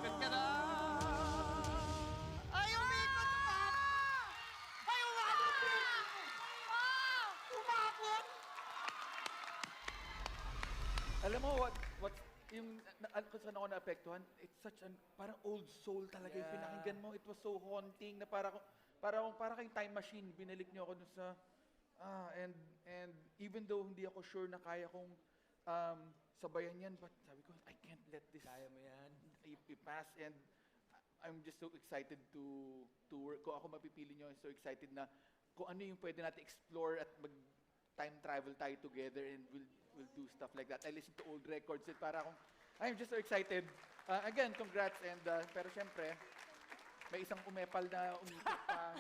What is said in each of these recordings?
umikot ka na! Ay, umikot ka! Ay, umikot ka! Umakot! Alam mo, what's yung kung saan ako naapektuhan, it's such an parang old soul talaga yung pinakinggan mo. It was so haunting na para kayong time machine. Binalik niyo ako dun sa and even though hindi ako sure na kaya kong sabayan yan, but sabi ko, I can't let this Kaya mo yan. pass, and I'm just so excited to work. Kung ako mapipili niyo, I'm so excited na kung ano yung pwede natin explore at mag time travel tayo together, and we'll do stuff like that. I listen to old records and I'm just so excited. Again, congrats, and pero syempre, may isang umepal na umikot pa.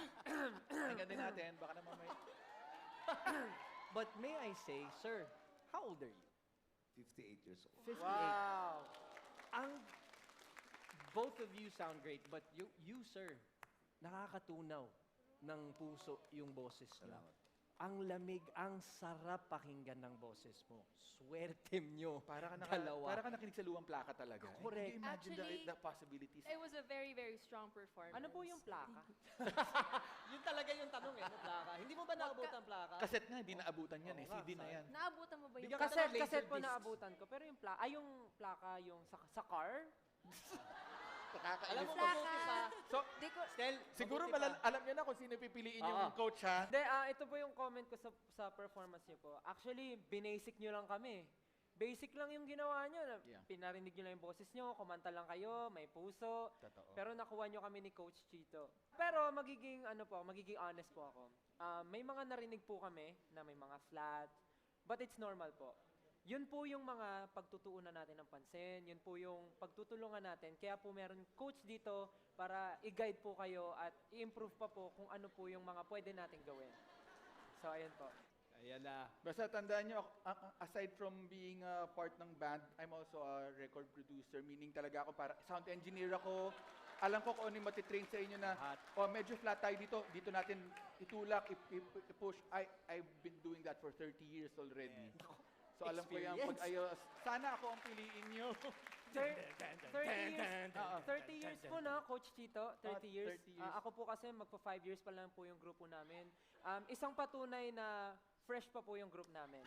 Tingnan din natin, baka naman may... But may I say, sir, how old are you? 58 years old. 58. Wow! Both of you sound great, but you sir, nakakatunaw ng puso yung boses niyo. Salamat. Ang lamig, ang sarap pakinggan ng boses mo. Swerte nyo. Para ka nakinig sa luwang plaka talaga. Correct. Can you imagine Actually, the possibilities? It was a very, very strong performance. Ano po yung plaka? Yun talaga yung tanong eh, no, plaka. Hindi mo ba naabutan ang plaka? Kaset nga, hindi naabutan yan eh. CD na yan. Naabutan mo ba yung Bigyan ka ng laser Kaset po disc. naabutan ko. Pero yung plaka, yung plaka, yung sa car. Alam mo, Plaka. mabuti pa. So, Di ko, Stel, siguro mabuti pa. alam niyo na kung sino pipiliin yung coach, ha? Hindi, ito po yung comment ko sa performance niyo po. Actually, binasic niyo lang kami. Basic lang yung ginawa niyo. Yeah. Pinarinig niyo lang yung boses niyo, kumanta lang kayo, may puso. Totoo. Pero nakuha niyo kami ni Coach Chito. Pero magiging honest po ako. May mga narinig po kami na may mga flat, but it's normal po. Yun po yung mga pagtutuunan natin ng pansin, yun po yung pagtutulungan natin. Kaya po meron coach dito para i-guide po kayo at i-improve pa po kung ano po yung mga pwede natin gawin. So, ayun po. Ayan na. Basta tandaan nyo, aside from being a part ng band, I'm also a record producer, meaning talaga ako sound engineer ako. Alam ko kung ano yung matitrain sa inyo na, medyo flat tayo dito natin itulak, i-push. I've been doing that for 30 years already. So alam ko yung pag-ayos. Sana ako ang piliin nyo. 30 years po na, Coach Chito. 30 years. 30 years. Ako po kasi magpa 5 years pa lang po yung grupo namin. Isang patunay na fresh pa po yung group namin.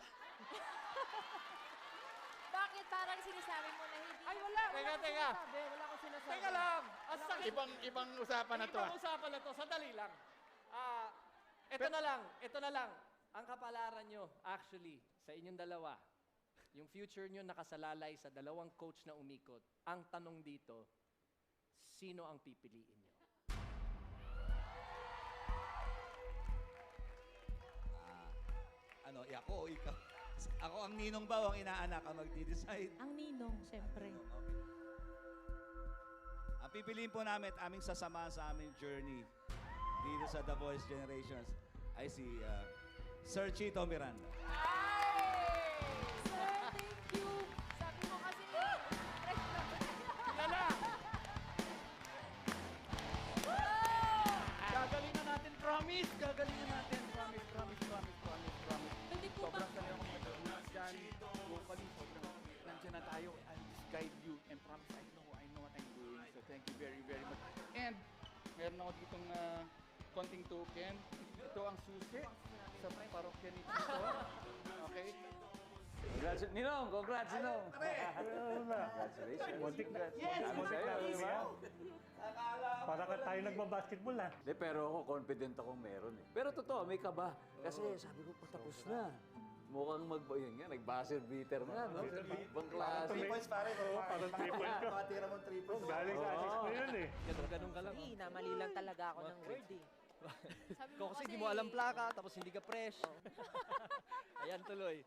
bakit parang sinasabi mo na hindi? Ay, wala Teka. akong sinasabi. Wala akong sinasabi. Teka lang! Ang sakit! Ibang usapan na to. Ibang usapan na to. Sandali lang. Ito na lang. Ang kapalaran nyo, actually, sa inyong dalawa, yung future nyo nakasalalay sa dalawang coach na umikot. Ang tanong dito, sino ang pipiliin nyo? Ako o ikaw? Ako ang ninong ba o ang inaanak ang magdi-decide? Ang ninong, siyempre. Ang pipiliin po namin at aming sasama sa aming journey dito sa The Voice Generations ay si Sir Chito Miranda. Sir, thank you. Sabi mo kasi, fresh na ba? Gagalingan natin, promise! Gagalingan natin, promise. Hindi ko Sobrang kaya akong matutunan dyan. Locally, sobrang nandiyan na tayo. I'll just guide you and promise I know what I'm doing. So thank you very, very much. And meron ako ditong konting token. Ito ang susi sa parokya ni Tito. Okay? Congrats, Ninong! Congrats, Ninong! Congratulations! Muntik na. Para ka tayo nagbabasketball ah. Hindi, pero ako confident akong meron eh. Pero totoo, may kaba. Kasi sabi ko, patapos na. Mukhang yun nga, nag-buzzer beater na, no? Ibang klase. 3 points pare. Parang triple ka. Makatira mo 3 points. Galing sa assist na yun eh. Ganun ka lang. Namali lang talaga ako ng word eh. Sabi Ikaw kasi hindi mo alam plaka, tapos hindi ka fresh. Ayan tuloy.